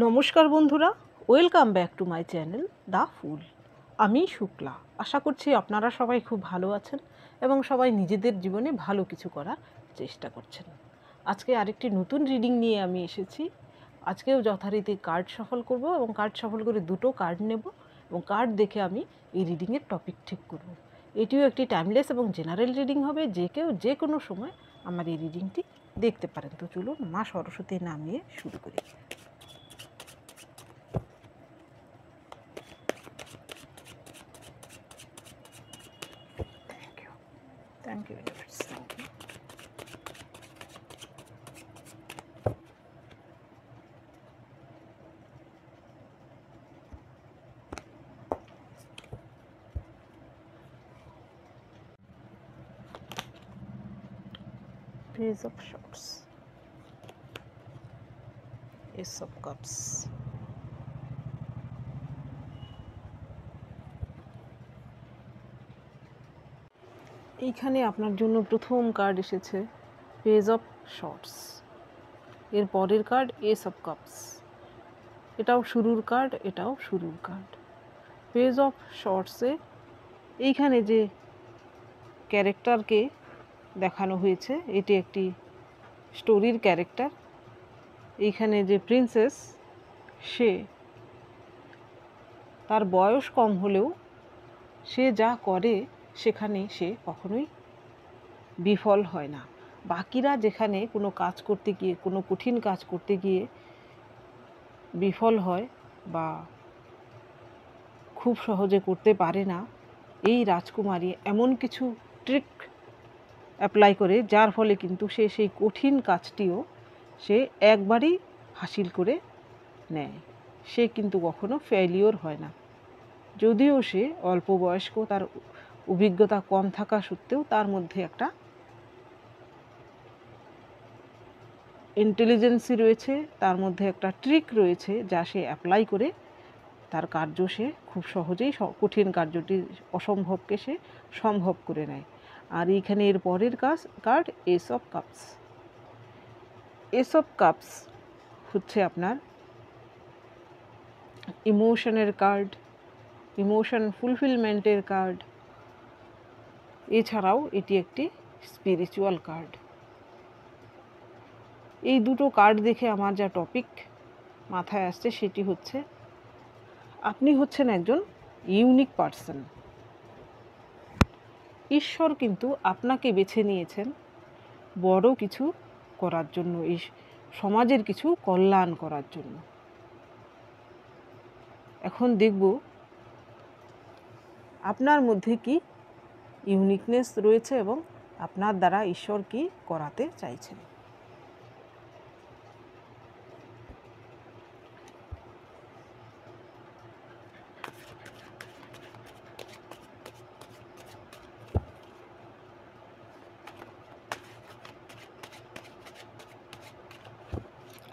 নমস্কার বন্ধুরা, welcome back to my channel the Phool. আমি শুক্লা। আশা করছি আপনারা সবাই খুব ভালো আছেন এবং সবাই নিজেদের জীবনে ভালো কিছু করার চেষ্টা করছেন। আজকে আরেকটি নতুন রিডিং নিয়ে আমি এসেছি। আজকেও যথারীতি কার্ড সফল করব এবং কার্ড সফল করে দুটো কার্ড নেব এবং কার্ড দেখে আমি এই রিডিংয়ের টপিক ঠিক করব। এটিও একটি টাইমলেস এবং জেনারেল রিডিং হবে, যে কেউ যে কোনো সময় আমার এই রিডিংটি দেখতে পারেন। তো চলুন মা সরস্বতীর নাম নিয়ে শুরু করি। Thank you, universe. Thank you. Page of Swords, Ace of Cups, এইখানে আপনার জন্য প্রথম কার্ড এসেছে পেজ অফ শর্টস, এর পরের কার্ড এস অফ কাপস। এটাও শুরুর কার্ড, এটাও শুরুর কার্ড। পেজ অফ শর্টসে এইখানে যে ক্যারেক্টারকে দেখানো হয়েছে এটি একটি স্টোরির ক্যারেক্টার। এইখানে যে প্রিন্সেস, সে তার বয়স কম হলেও সে যা করে সেখানে সে কখনোই বিফল হয় না। বাকিরা যেখানে কোনো কাজ করতে গিয়ে, কোনো কঠিন কাজ করতে গিয়ে বিফল হয় বা খুব সহজে করতে পারে না, এই রাজকুমারী এমন কিছু ট্রিক অ্যাপ্লাই করে যার ফলে কিন্তু সে সেই কঠিন কাজটিও সে একবারই হাসিল করে নেয়। সে কিন্তু কখনো ফেলিওর হয় না। যদিও সে অল্প বয়স্ক, তার অভিজ্ঞতা কম থাকা সত্ত্বেও তার মধ্যে একটা ইন্টেলিজেন্সি রয়েছে, তার মধ্যে একটা ট্রিক রয়েছে যা সে অ্যাপ্লাই করে তার কার্য সে খুব সহজেই কঠিন কার্যটি, অসম্ভবকে সে সম্ভব করে নেয়। আর এইখানে এর পরের card S of cups. S of cups হচ্ছে আপনার ইমোশনের কার্ড, ইমোশন ফুলফিলমেন্টের কার্ড। এছাড়াও এটি একটি স্পিরিচুয়াল কার্ড। এই দুটো কার্ড দেখে আমার যা টপিক মাথায় আসছে সেটি হচ্ছে, আপনি হচ্ছেন একজন ইউনিক পারসন। ঈশ্বর কিন্তু আপনাকে বেছে নিয়েছেন বড় কিছু করার জন্য, এই সমাজের কিছু কল্যাণ করার জন্য। এখন দেখব আপনার মধ্যে কি ইউনিকনেস রয়েছে এবং আপনার দ্বারা ঈশ্বর কি করাতে চাইছেন।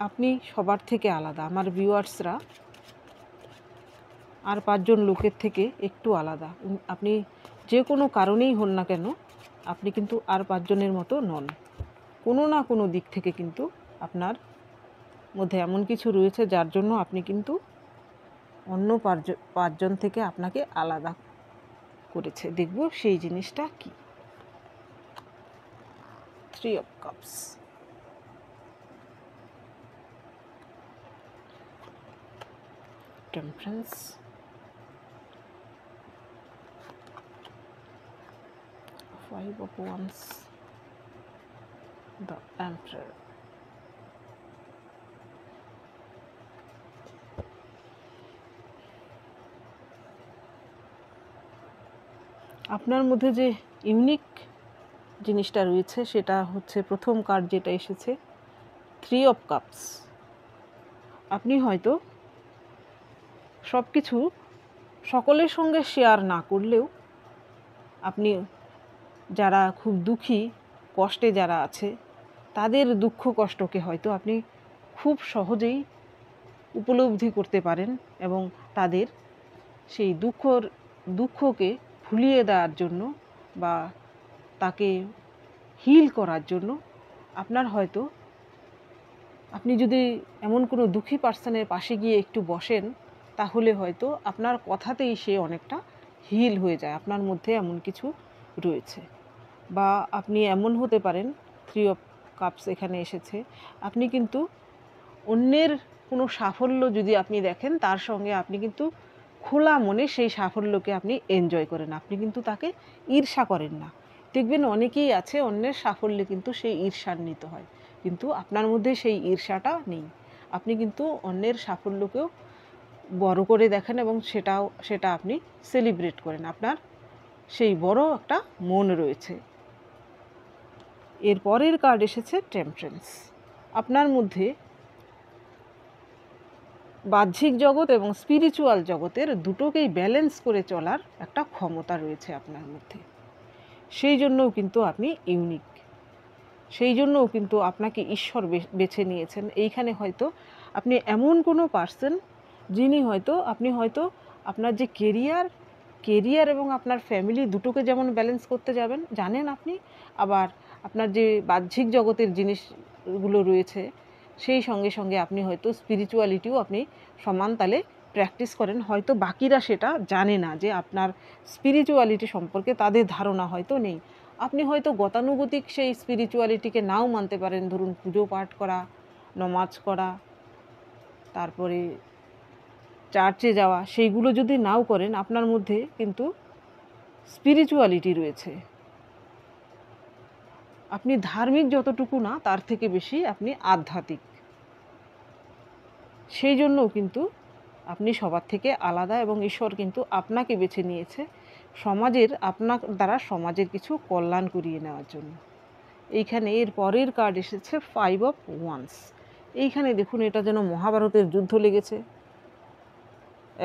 আপনি সবার থেকে আলাদা। আমার ভিউয়ার্সরা আর 5 জন লোকের থেকে একটু আলাদা। আপনি যে কোনো কারণেই হন না কেন, আপনি কিন্তু আর 5 জনের মতো নন। কোনো না কোনো দিক থেকে কিন্তু আপনার মধ্যে এমন কিছু রয়েছে যার জন্য আপনি কিন্তু অন্য 5 জন থেকে আপনাকে আলাদা করেছে। দেখব সেই জিনিসটা কি। 3 of Cups, Temperance, 5 of Wands, the Emperor. আপনার মধ্যে যে ইউনিক জিনিসটা রয়েছে সেটা হচ্ছে, প্রথম কার্ড যেটা এসেছে 3 of Cups। আপনি হয়তো সব কিছু সকলের সঙ্গে শেয়ার না করলেও, আপনি যারা খুব দুঃখী, কষ্টে যারা আছে তাদের দুঃখ কষ্টকে হয়তো আপনি খুব সহজেই উপলব্ধি করতে পারেন এবং তাদের সেই দুঃখকে ভুলিয়ে দেওয়ার জন্য বা তাকে হিল করার জন্য আপনার হয়তো আপনি যদি এমন কোনো দুঃখী পার্সনের পাশে গিয়ে একটু বসেন, তাহলে হয়তো আপনার কথাতেই সে অনেকটা হিল হয়ে যায়, আপনার মধ্যে এমন কিছু রয়েছে। বা আপনি এমন হতে পারেন, 3 অফ কাপস এখানে এসেছে, আপনি কিন্তু অন্যের কোনো সাফল্য যদি আপনি দেখেন, তার সঙ্গে আপনি কিন্তু খোলা মনে সেই সাফল্যকে আপনি এনজয় করেন, আপনি কিন্তু তাকে ঈর্ষা করেন না। দেখবেন অনেকেই আছে অন্যের সাফল্যে কিন্তু সেই ঈর্ষান্বিত হয়, কিন্তু আপনার মধ্যে সেই ঈর্ষাটা নেই। আপনি কিন্তু অন্যের সাফল্যকেও বড় করে দেখেন এবং সেটা আপনি সেলিব্রেট করেন, আপনার সেই বড় একটা মন রয়েছে। এর পরের কার্ড এসেছে টেম্পারেন্স। আপনার মধ্যে বাহ্যিক জগৎ এবং স্পিরিচুয়াল জগতের দুটোকেই ব্যালেন্স করে চলার একটা ক্ষমতা রয়েছে আপনার মধ্যে। সেই জন্যও কিন্তু আপনি ইউনিক, সেই জন্যও কিন্তু আপনাকে ঈশ্বর বেছে নিয়েছেন। এইখানে হয়তো আপনি এমন কোনো পার্সন যিনি আপনি হয়তো আপনার যে কেরিয়ার এবং আপনার ফ্যামিলি দুটোকে যেমন ব্যালেন্স করতে জানেন আপনি, আবার আপনার যে বাহ্যিক জগতের জিনিসগুলো রয়েছে সেই সঙ্গে সঙ্গে আপনি হয়তো স্পিরিচুয়ালিটিও আপনি সমান তালে প্র্যাকটিস করেন। হয়তো বাকিরা সেটা জানে না যে আপনার স্পিরিচুয়ালিটি সম্পর্কে তাদের ধারণা হয়তো নেই। আপনি হয়তো গতানুগতিক সেই স্পিরিচুয়ালিটিকে নাও মানতে পারেন, ধরুন পুজো পাঠ করা, নমাজ করা, তারপরে চার্চে যাওয়া, সেইগুলো যদি নাও করেন, আপনার মধ্যে কিন্তু স্পিরিচুয়ালিটি রয়েছে। আপনি ধার্মিক যতটুকু না, তার থেকে বেশি আপনি আধ্যাত্মিক। সেই জন্যও কিন্তু আপনি সবার থেকে আলাদা এবং ঈশ্বর কিন্তু আপনাকে বেছে নিয়েছে আপনার দ্বারা সমাজের কিছু কল্যাণ করিয়ে নেওয়ার জন্য। এইখানে এর পরের কার্ড এসেছে 5 অফ ওয়ান্স। এইখানে দেখুন, এটা যেন মহাভারতের যুদ্ধ লেগেছে,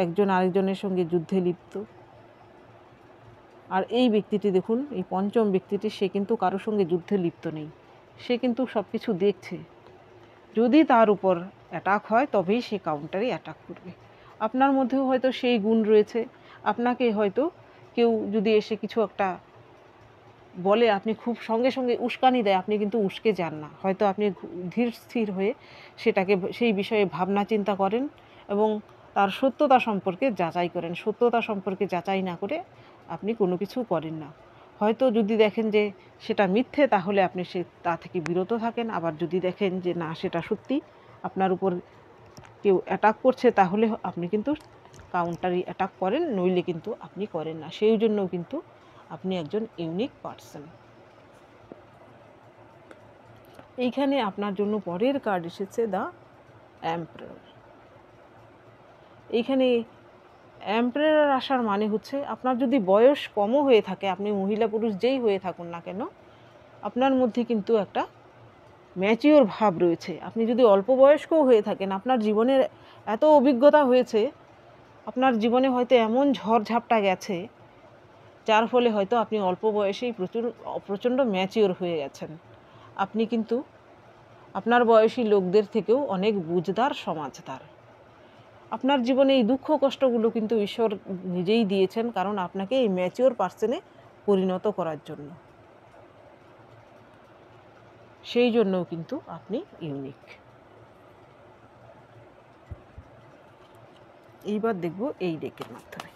একজন আরেকজনের সঙ্গে যুদ্ধে লিপ্ত। আর এই ব্যক্তিটি দেখুন, এই পঞ্চম ব্যক্তিটি, সে কিন্তু কারোর সঙ্গে যুদ্ধে লিপ্ত নেই, সে কিন্তু সব কিছু দেখছে। যদি তার উপর অ্যাটাক হয় তবেই সে কাউন্টারে অ্যাটাক করবে। আপনার মধ্যেও হয়তো সেই গুণ রয়েছে। আপনাকে হয়তো কেউ যদি এসে কিছু একটা বলে, আপনি খুব সঙ্গে সঙ্গে উস্কানি দেয়, আপনি কিন্তু উস্কে যান না। হয়তো আপনি ধীর স্থির হয়ে সেই বিষয়ে ভাবনা চিন্তা করেন এবং তার সত্যতা সম্পর্কে যাচাই করেন। সত্যতা সম্পর্কে যাচাই না করে আপনি কোনো কিছু করেন না। হয়তো যদি দেখেন যে সেটা মিথ্যে, তাহলে আপনি তা থেকে বিরত থাকেন। আবার যদি দেখেন যে না, সেটা সত্যি, আপনার উপর কেউ অ্যাটাক করছে, তাহলে আপনি কিন্তু কাউন্টারি অ্যাটাক করেন, নইলে কিন্তু আপনি করেন না। সেই জন্যও কিন্তু আপনি একজন ইউনিক পার্সন। এইখানে আপনার জন্য পরের কার্ড এসেছে দ্য এম্পারার। এইখানে এম্পারার আসার মানে হচ্ছে, আপনার যদি বয়স কমও হয়ে থাকে, আপনি মহিলা পুরুষ যেই হয়ে থাকুন না কেন, আপনার মধ্যে কিন্তু একটা ম্যাচিওর ভাব রয়েছে। আপনি যদি অল্প বয়স্কও হয়ে থাকেন, আপনার জীবনের এত অভিজ্ঞতা হয়েছে, আপনার জীবনে হয়তো এমন ঝড়ঝাপটা গেছে, যার ফলে হয়তো আপনি অল্প বয়সেই প্রচণ্ড ম্যাচিওর হয়ে গেছেন। আপনি কিন্তু আপনার বয়সী লোকদের থেকেও অনেক বুঝদার, সমাজদার। আপনার জীবনে এই দুঃখ কষ্টগুলো কিন্তু ঈশ্বর নিজেই দিয়েছেন, কারণ আপনাকে এই ম্যাচিওর পার্সনে পরিণত করার জন্য। সেই জন্যও কিন্তু আপনি ইউনিক। এইবার দেখব এই ডেকের মাধ্যমে।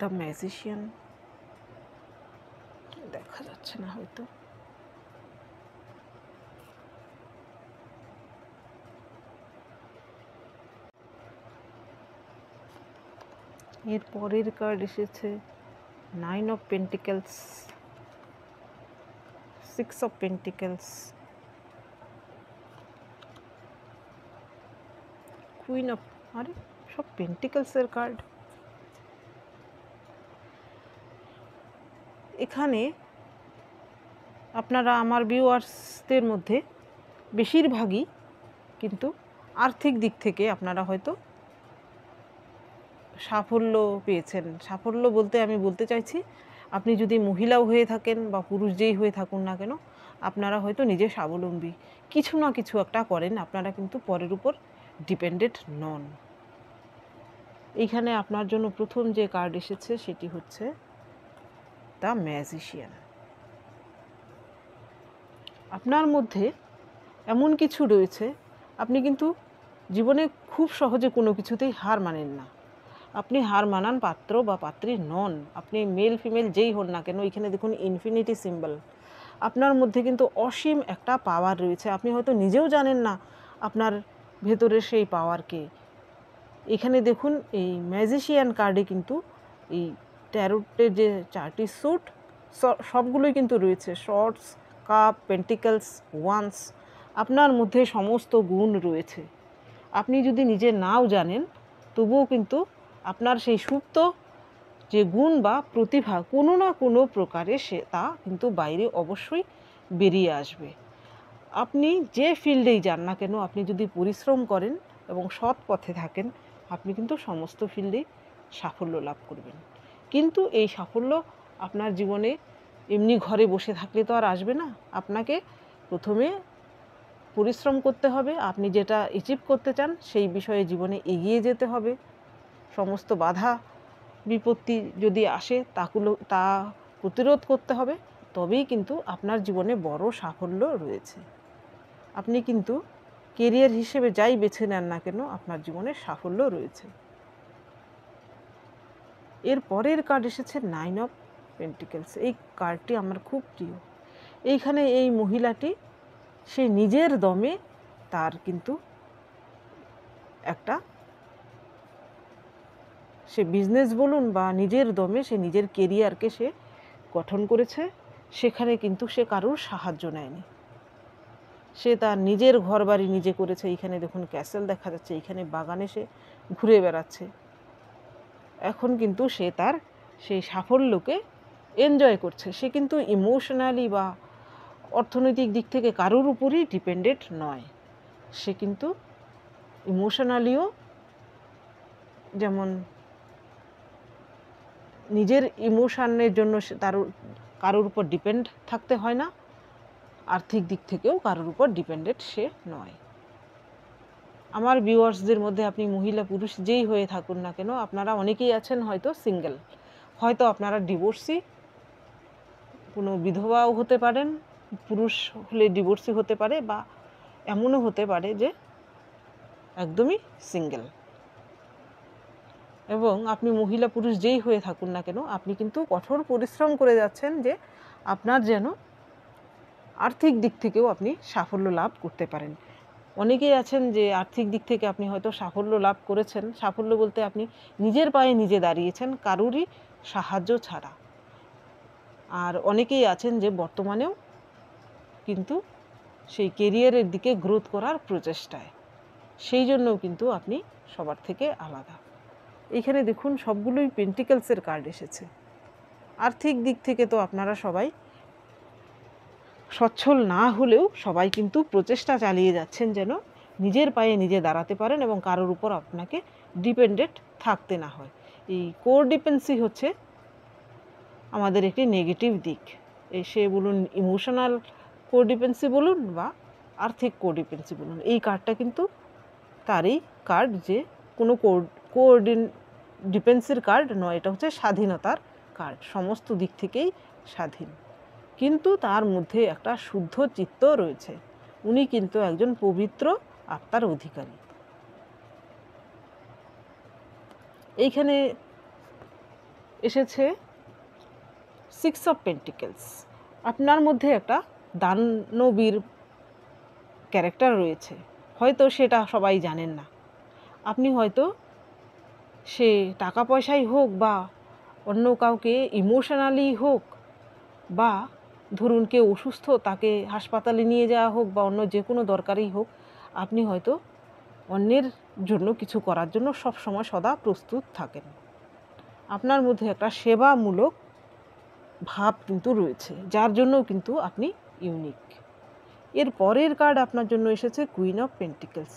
দ্য ম্যাজিশিয়ান, দেখা যাচ্ছে না হয়তো। এর পরের কার্ড এসেছে 9 of pentacles, 6 of pentacles, queen of, আরে সব পেন্টিকেলসের কার্ড। এখানে আপনারা আমার ভিউয়ার্সদের মধ্যে বেশিরভাগই কিন্তু আর্থিক দিক থেকে আপনারা হয়তো সাফল্য পেয়েছেন। সাফল্য বলতে আমি বলতে চাইছি, আপনি যদি মহিলাও হয়ে থাকেন বা পুরুষ যেই হয়ে থাকুন না কেন, আপনারা হয়তো নিজে স্বাবলম্বী, কিছু না কিছু একটা করেন, আপনারা কিন্তু পরের উপর ডিপেন্ডেন্ট নন। এইখানে আপনার জন্য প্রথম যে কার্ড এসেছে সেটি হচ্ছে দ্য ম্যাজিশিয়ান। আপনার মধ্যে এমন কিছু রয়েছে, আপনি কিন্তু জীবনে খুব সহজে কোনো কিছুতেই হার মানেন না। আপনি হার মানান পাত্র বা পাত্রী নন, আপনি মেল ফিমেল যেই হন না কেন। এখানে দেখুন ইনফিনিটি সিম্বল। আপনার মধ্যে কিন্তু অসীম একটা পাওয়ার রয়েছে, আপনি হয়তো নিজেও জানেন না আপনার ভেতরে সেই পাওয়ারকে। এখানে দেখুন এই ম্যাজিশিয়ান কার্ডে কিন্তু এই ট্যারোটের যে 4টি স্যুট সবগুলোই কিন্তু রয়েছে, শর্টস, কাপ, পেন্টিকলস, ওয়ান্স। আপনার মধ্যে সমস্ত গুণ রয়েছে। আপনি যদি নিজে নাও জানেন তবুও কিন্তু আপনার সেই সুপ্ত যে গুণ বা প্রতিভা কোনো না কোনো প্রকারে তা কিন্তু বাইরে অবশ্যই বেরিয়ে আসবে। আপনি যে ফিল্ডেই যান না কেন, আপনি যদি পরিশ্রম করেন এবং সৎ পথে থাকেন, আপনি কিন্তু সমস্ত ফিল্ডেই সাফল্য লাভ করবেন। কিন্তু এই সাফল্য আপনার জীবনে এমনি ঘরে বসে থাকলে তো আর আসবে না। আপনাকে প্রথমে পরিশ্রম করতে হবে, আপনি যেটা অ্যাচিভ করতে চান সেই বিষয়ে জীবনে এগিয়ে যেতে হবে। সমস্ত বাধা বিপত্তি যদি আসে তা প্রতিরোধ করতে হবে, তবেই কিন্তু আপনার জীবনে বড় সাফল্য রয়েছে। আপনি কিন্তু কেরিয়ার হিসেবে যাই বেছে নেন না কেন, আপনার জীবনে সাফল্য রয়েছে। এর পরের কার্ড এসেছে 9 অফ পেন্টিকলস। এই কার্ডটি আমার খুব প্রিয়। এইখানে এই মহিলাটি সে নিজের দমে তার কিন্তু একটা সে বিজনেস বলুন বা নিজের দমে সে নিজের কেরিয়ারকে সে গঠন করেছে। সেখানে কিন্তু সে কারোর সাহায্য নেয়নি, সে তার নিজের ঘর বাড়ি নিজে করেছে। এইখানে দেখুন ক্যাসেল দেখা যাচ্ছে, এইখানে বাগানে সে ঘুরে বেড়াচ্ছে। এখন কিন্তু সে তার সেই সাফল্যকে এনজয় করছে। সে কিন্তু ইমোশনালি বা অর্থনৈতিক দিক থেকে কারোর উপরই ডিপেন্ডেন্ট নয়। সে কিন্তু ইমোশনালিও যেমন নিজের ইমোশনের জন্য সে কারোর উপর ডিপেন্ড থাকতে হয় না, আর্থিক দিক থেকেও কারোর উপর ডিপেন্ডেন্ট সে নয়। আমার ভিউয়ার্সদের মধ্যে আপনি মহিলা পুরুষ যেই হয়ে থাকুন না কেন, আপনারা অনেকেই আছেন হয়তো সিঙ্গেল, হয়তো আপনারা ডিভোর্সি, কোনো বিধবাও হতে পারেন, পুরুষ হলে ডিভোর্সি হতে পারে, বা এমনও হতে পারে যে একদমই সিঙ্গেল। এবং আপনি মহিলা পুরুষ যেই হয়ে থাকুন না কেন, আপনি কিন্তু কঠোর পরিশ্রম করে যাচ্ছেন যে আপনার যেন আর্থিক দিক থেকেও আপনি সাফল্য লাভ করতে পারেন। অনেকেই আছেন যে আর্থিক দিক থেকে আপনি হয়তো সাফল্য লাভ করেছেন, সাফল্য বলতে আপনি নিজের পায়ে নিজে দাঁড়িয়েছেন কারুরই সাহায্য ছাড়া। আর অনেকেই আছেন যে বর্তমানেও কিন্তু সেই কেরিয়ারের দিকে গ্রোথ করার প্রচেষ্টায়, সেই জন্যও কিন্তু আপনি সবার থেকে আলাদা। এইখানে দেখুন সবগুলোই পেন্টিকলসের কার্ড এসেছে। আর্থিক দিক থেকে তো আপনারা সবাই সচ্ছল না হলেও সবাই কিন্তু প্রচেষ্টা চালিয়ে যাচ্ছেন যেন নিজের পায়ে নিজে দাঁড়াতে পারেন এবং কারোর উপর আপনাকে ডিপেন্ডেন্ট থাকতে না হয়। এই কোডিপেন্সি হচ্ছে আমাদের একটি নেগেটিভ দিক। সে বলুন ইমোশনাল কোডিপেন্সি বলুন বা আর্থিক কোডিপেন্সি বলুন, এই কার্ডটা কিন্তু তারই কার্ড, যে কোনো ডিপেন্সির কার্ড নয়, এটা হচ্ছে স্বাধীনতার কার্ড, সমস্ত দিক থেকেই স্বাধীন। কিন্তু তার মধ্যে একটা শুদ্ধ চিত্ত রয়েছে, উনি কিন্তু একজন পবিত্র আত্মার অধিকারী। এইখানে এসেছে 6 অফ পেন্টিকলস। আপনার মধ্যে একটা দানবীর ক্যারেক্টার রয়েছে, হয়তো সেটা সবাই জানেন না। আপনি হয়তো সে টাকা পয়সাই হোক বা অন্য কাউকে ইমোশনালি হোক, বা ধরুন কেউ অসুস্থ তাকে হাসপাতালে নিয়ে যাওয়া হোক, বা অন্য যে কোনো দরকারই হোক, আপনি হয়তো অন্যের জন্য কিছু করার জন্য সব সময় সদা প্রস্তুত থাকেন। আপনার মধ্যে একটা সেবামূলক ভাব কিন্তু রয়েছে, যার জন্যও কিন্তু আপনি ইউনিক। এর পরের কার্ড আপনার জন্য এসেছে queen of pentacles.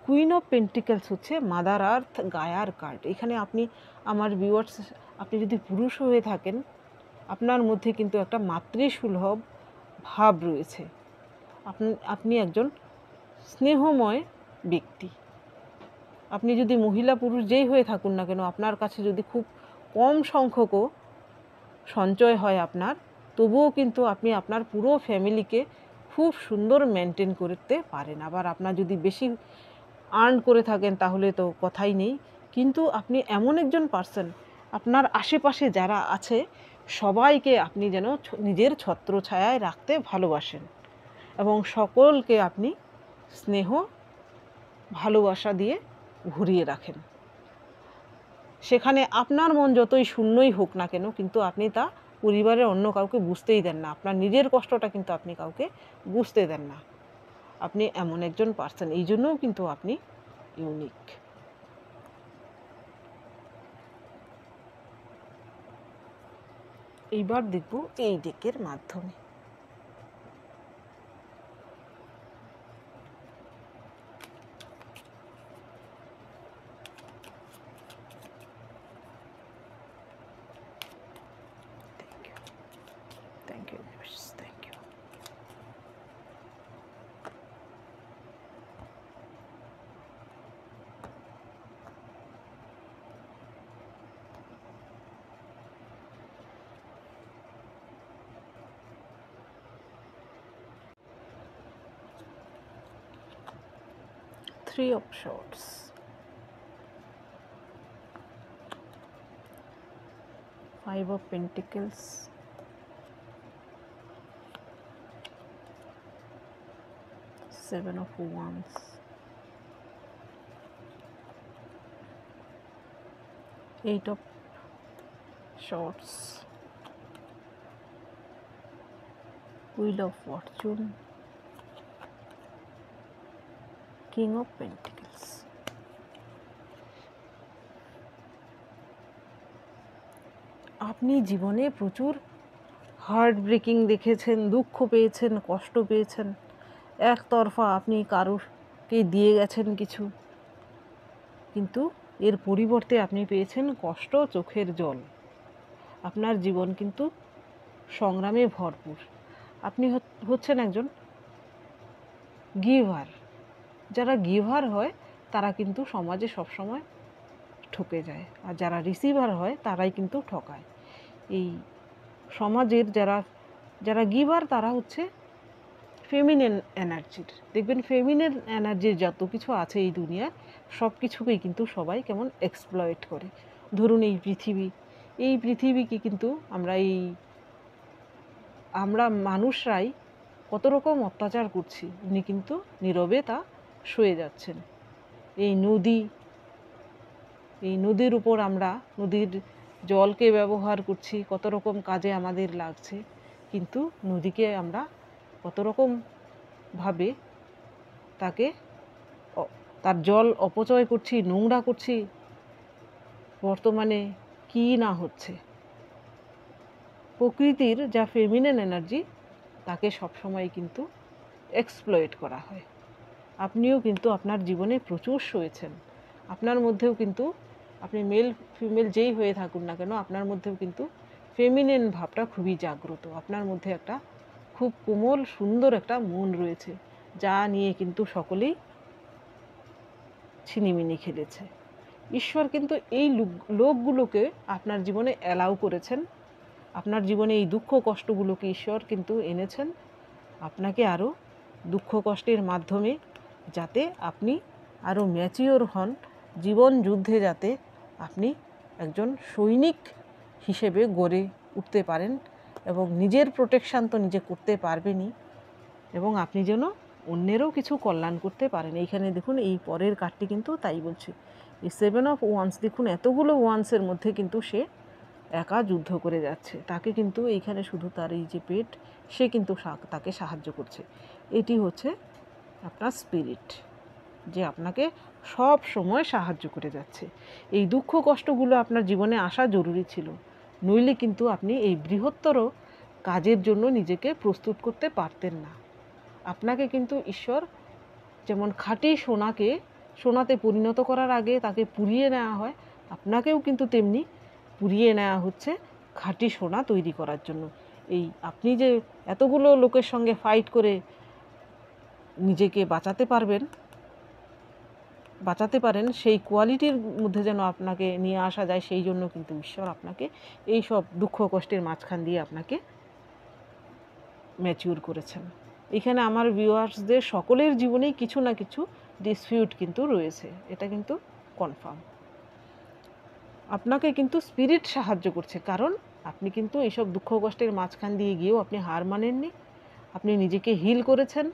Queen of pentacles হচ্ছে মাদার আর্থ গায়ার কার্ড। এখানে আপনি, আমার ভিউয়ার্স, আপনি যদি পুরুষ হয়ে থাকেন, আপনার মধ্যে কিন্তু একটা মাতৃসুলভ ভাব রয়েছে। আপনি একজন স্নেহময় ব্যক্তি। আপনি যদি মহিলা পুরুষ যেই হয়ে থাকুন না কেন, আপনার কাছে যদি খুব কম সংখ্যকও সঞ্চয় হয় আপনার, তবুও কিন্তু আপনি আপনার পুরো ফ্যামিলিকে খুব সুন্দর মেনটেন করতে পারেন। আবার আপনার যদি বেশি আর্ন করে থাকেন তাহলে তো কথাই নেই। কিন্তু আপনি এমন একজন পার্সন, আপনার আশেপাশে যারা আছে সবাইকে আপনি যেন নিজের ছত্রছায়ায় রাখতে ভালোবাসেন এবং সকলকে আপনি স্নেহ ভালোবাসা দিয়ে ঘুরিয়ে রাখেন। সেখানে আপনার মন যতই শূন্যই হোক না কেন, কিন্তু আপনি তা পরিবারের অন্য কাউকে বুঝতেই দেন না। আপনার নিজের কষ্টটা কিন্তু আপনি কাউকে বুঝতে দেন না। আপনি এমন একজন পার্সন, এই জন্যও কিন্তু আপনি ইউনিক। এইবার দেখব এই ডেকের মাধ্যমে। Thank you, thank you. Three of Swords, Five of Pentacles, Seven of Wands, Eight of Swords, Wheel of Fortune, King of Pentacles। আপনি জীবনে প্রচুর হার্ট ব্রেকিং দেখেছেন, দুঃখ পেয়েছেন, কষ্ট পেয়েছেন। একতরফা আপনি কারোকে দিয়ে গেছেন কিছু, কিন্তু এর পরিবর্তে আপনি পেয়েছেন কষ্ট, চোখের জল। আপনার জীবন কিন্তু সংগ্রামে ভরপুর। আপনি হচ্ছেন একজন গিভার। যারা গিভার হয় তারা কিন্তু সমাজে সবসময় ঠকে যায়, আর যারা রিসিভার হয় তারাই কিন্তু ঠকায়। এই সমাজের যারা গিভার তারা হচ্ছে ফেমিনিন এনার্জির। দেখবেন ফেমিনিন এনার্জির যত কিছু আছে এই দুনিয়ার, সব কিছুকেই কিন্তু সবাই কেমন এক্সপ্লয়েট করে। ধরুন এই পৃথিবীকে কিন্তু আমরা মানুষরাই কত রকম অত্যাচার করছি, উনি কিন্তু নীরবে তা সয়ে যাচ্ছেন। এই নদীর উপর আমরা নদীর জলকে ব্যবহার করছি, কত রকম কাজে আমাদের লাগছে, কিন্তু নদীকে আমরা কত রকমভাবে তার জল অপচয় করছি, নোংরা করছি। বর্তমানে কি না হচ্ছে। প্রকৃতির যা ফেমিনিন এনার্জি তাকে সবসময় কিন্তু এক্সপ্লয়েট করা হয়। আপনিও কিন্তু আপনার জীবনে প্রচুর সয়েছেন। আপনার মধ্যেও কিন্তু, আপনি মেল ফিমেল যেই হয়ে থাকুন না কেন, আপনার মধ্যেও কিন্তু ফেমিনিন ভাবটা খুবই জাগ্রত। আপনার মধ্যে একটা খুব কোমল সুন্দর একটা মন রয়েছে, যা নিয়ে কিন্তু সকলেই ছিনিমিনি খেলেছে। ঈশ্বর কিন্তু এই লোকগুলোকে আপনার জীবনে অ্যালাউ করেছেন। আপনার জীবনে এই দুঃখ কষ্টগুলোকে ঈশ্বর কিন্তু এনেছেন আপনাকে আরও দুঃখ কষ্টের মাধ্যমে, যাতে আপনি আরও ম্যাচিওর হন, জীবন যুদ্ধে যাতে আপনি একজন সৈনিক হিসেবে গড়ে উঠতে পারেন এবং নিজের প্রোটেকশান তো নিজে করতে পারবেনই, এবং আপনি যেন অন্যেরও কিছু কল্যাণ করতে পারেন। এইখানে দেখুন এই পরের কার্ডটি কিন্তু তাই বলছে। এই 7 অফ ওয়ান্স, দেখুন এতগুলো ওয়ান্সের মধ্যে কিন্তু সে একা যুদ্ধ করে যাচ্ছে। তাকে কিন্তু এইখানে শুধু তার এই যে পেট, সে কিন্তু তাকে সাহায্য করছে। এটি হচ্ছে আপনার স্পিরিট, যে আপনাকে সব সময় সাহায্য করে যাচ্ছে। এই দুঃখ কষ্টগুলো আপনার জীবনে আসা জরুরি ছিল, নইলে কিন্তু আপনি এই বৃহত্তর কাজের জন্য নিজেকে প্রস্তুত করতে পারতেন না। আপনাকে কিন্তু ঈশ্বর যেমন খাঁটি সোনাতে পরিণত করার আগে তাকে পুড়িয়ে নেওয়া হয়, আপনাকেও কিন্তু তেমনি পুড়িয়ে নেওয়া হচ্ছে খাঁটি সোনা তৈরি করার জন্য। এই আপনি যে এতগুলো লোকের সঙ্গে ফাইট করে নিজেকে বাঁচাতে পারেন, সেই কোয়ালিটির মধ্যে যেন আপনাকে নিয়ে আসা যায়, সেই জন্য কিন্তু ঈশ্বর আপনাকে এই সব দুঃখ কষ্টের মাঝখান দিয়ে আপনাকে ম্যাচিউর করেছেন। এখানে আমার ভিউয়ার্সদের সকলের জীবনেই কিছু না কিছু ডিসপিউট কিন্তু রয়েছে, এটা কিন্তু কনফার্ম। আপনাকে কিন্তু স্পিরিট সাহায্য করছে, কারণ আপনি কিন্তু এইসব দুঃখ কষ্টের মাঝখান দিয়ে গিয়েও আপনি হার মানেননি, আপনি নিজেকে হিল করেছেন,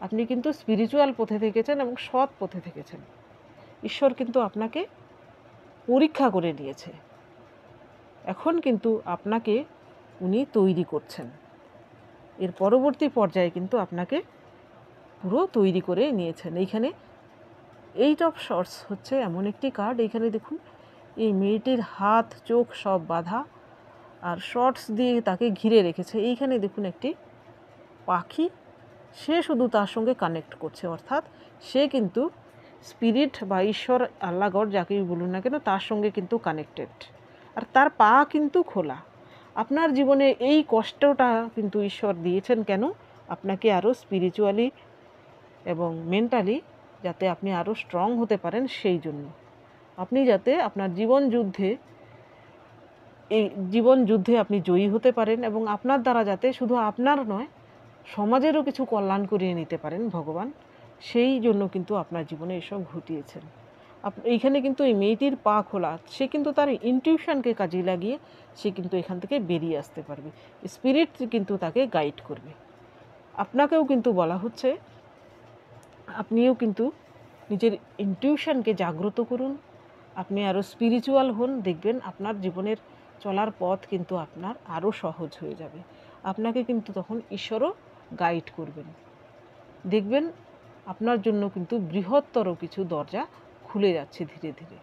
আপনি কিন্তু স্পিরিচুয়াল পথে থেকেছেন এবং সৎ পথে থেকেছেন। ঈশ্বর কিন্তু আপনাকে পরীক্ষা করে নিয়েছে, এখন কিন্তু আপনাকে উনি তৈরি করছেন। এর পরবর্তী পর্যায়ে কিন্তু আপনাকে পুরো তৈরি করে নিয়েছেন। এইখানে 8 অফ শর্টস হচ্ছে এমন একটি কার্ড, এইখানে দেখুন এই মেয়েটির হাত চোখ সব বাঁধা আর শর্টস দিয়ে তাকে ঘিরে রেখেছে। এইখানে দেখুন একটি পাখি, সে শুধু তার সঙ্গে কানেক্ট করছে, অর্থাৎ সে কিন্তু স্পিরিট বা ঈশ্বর, আল্লাহ গড যাকেই বলুন না কেন, তার সঙ্গে কিন্তু কানেক্টেড, আর তার পা কিন্তু খোলা। আপনার জীবনে এই কষ্টটা কিন্তু ঈশ্বর দিয়েছেন কেন? আপনাকে আরও স্পিরিচুয়ালি এবং মেন্টালি যাতে আপনি আরও স্ট্রং হতে পারেন, সেই জন্য। আপনি যাতে আপনার জীবন যুদ্ধে আপনি জয়ী হতে পারেন এবং আপনার দ্বারা যাতে শুধু আপনার নয় সমাজেরও কিছু কল্যাণ করিয়ে নিতে পারেন ভগবান, সেই জন্য কিন্তু আপনার জীবনে এসব ঘটিয়েছেন। এইখানে কিন্তু এই মেয়েটির পা খোলা, সে কিন্তু তার ইনটিউশনকে কাজে লাগিয়ে সে কিন্তু এখান থেকে বেরিয়ে আসতে পারবে, স্পিরিট কিন্তু তাকে গাইড করবে। আপনাকেও কিন্তু বলা হচ্ছে আপনিও কিন্তু নিজের ইনটিউশনকে জাগ্রত করুন, আপনি আরও স্পিরিচুয়াল হন, দেখবেন আপনার জীবনের চলার পথ কিন্তু আপনার আরও সহজ হয়ে যাবে। আপনাকে কিন্তু তখন ঈশ্বরও গাইড করবেন, দেখবেন আপনার জন্য কিন্তু বৃহত্তর কিছু দরজা খুলে যাচ্ছে ধীরে ধীরে।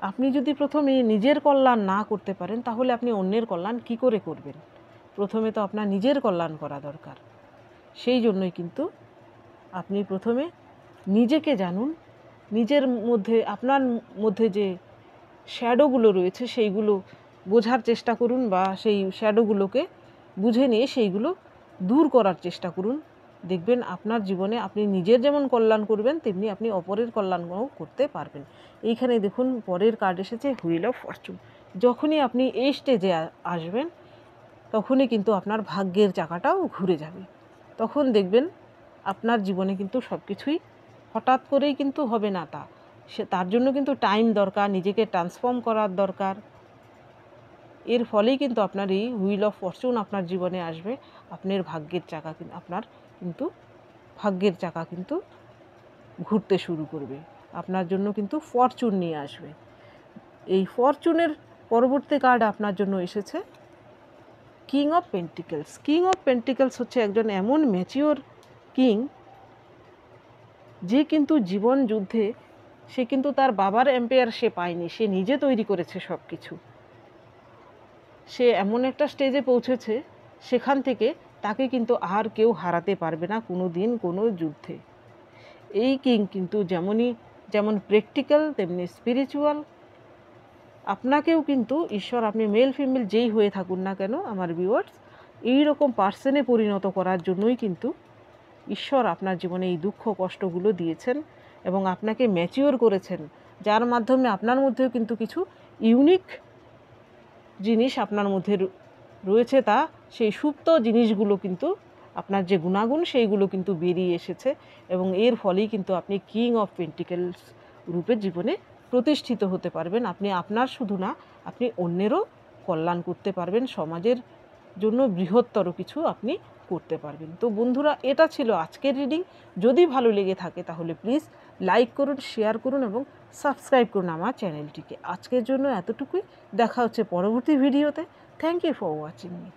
আপনি যদি প্রথমে নিজের কল্যাণ না করতে পারেন, তাহলে আপনি অন্যের কল্যাণ কি করে করবেন? প্রথমে তো আপনার নিজের কল্যাণ করা দরকার। সেই জন্যই কিন্তু আপনি প্রথমে নিজেকে জানুন, নিজের মধ্যে, আপনার মধ্যে যে শ্যাডোগুলো রয়েছে সেইগুলো বোঝার চেষ্টা করুন, বা সেই শ্যাডোগুলোকে বুঝে নিয়ে সেইগুলো দূর করার চেষ্টা করুন। দেখবেন আপনার জীবনে আপনি নিজের যেমন কল্যাণ করবেন, তেমনি আপনি অপরের কল্যাণও করতে পারবেন। এইখানে দেখুন পরের কার্ড এসেছে হুইল অফ ফরচুন। যখনই আপনি এই স্টেজে আসবেন, তখনই কিন্তু আপনার ভাগ্যের চাকাটাও ঘুরে যাবে। তখন দেখবেন আপনার জীবনে কিন্তু সব কিছুই হঠাৎ করেই কিন্তু হবে না, তার জন্য কিন্তু টাইম দরকার, নিজেকে ট্রান্সফর্ম করার দরকার। এর ফলেই কিন্তু আপনার এই হুইল অফ ফরচুন আপনার জীবনে আসবে। আপনার ভাগ্যের চাকা কিন্তু ঘুরতে শুরু করবে, আপনার জন্য কিন্তু ফরচুন নিয়ে আসবে। এই ফরচুনের পরবর্তী কার্ড আপনার জন্য এসেছে king of pentacles. King of pentacles হচ্ছে একজন এমন ম্যাচিওর কিং, যে কিন্তু জীবন যুদ্ধে সে কিন্তু তার বাবার এম্পায়ার সে পায়নি, সে নিজে তৈরি করেছে সব কিছু। সে এমন একটা স্টেজে পৌঁছেছে, সেখান থেকে তাকে কিন্তু আর কেউ হারাতে পারবে না কোনো দিন কোনো যুদ্ধে। এই কিং কিন্তু যেমন প্র্যাকটিক্যাল তেমনি স্পিরিচুয়াল। আপনাকেও কিন্তু ঈশ্বর, আপনি মেল ফিমেল যেই হয়ে থাকুন না কেন আমার ভিউয়ার্স, এই রকম পার্সনে পরিণত করার জন্যই কিন্তু ঈশ্বর আপনার জীবনে এই দুঃখ কষ্টগুলো দিয়েছেন এবং আপনাকে ম্যাচিওর করেছেন, যার মাধ্যমে আপনার মধ্যেও কিন্তু কিছু ইউনিক জিনিস আপনার মধ্যে রয়েছে, সেই সুপ্ত জিনিসগুলো কিন্তু আপনার যে গুণাগুণ সেইগুলো কিন্তু বেরিয়ে এসেছে এবং এর ফলেই কিন্তু আপনি কিং অফ পেন্টিকলস রূপে জীবনে প্রতিষ্ঠিত হতে পারবেন। আপনি আপনার শুধু না, আপনি অন্যেরও কল্যাণ করতে পারবেন, সমাজের জন্য বৃহত্তর কিছু আপনি করতে পারবেন। তো বন্ধুরা, এটা ছিল আজকের রিডিং। যদি ভালো লেগে থাকে তাহলে প্লিজ লাইক করুন, শেয়ার করুন এবং সাবস্ক্রাইব করুন আমার চ্যানেলটিকে। আজকের জন্য এতটুকুই, দেখা হচ্ছে পরবর্তী ভিডিওতে। Thank you for watching me.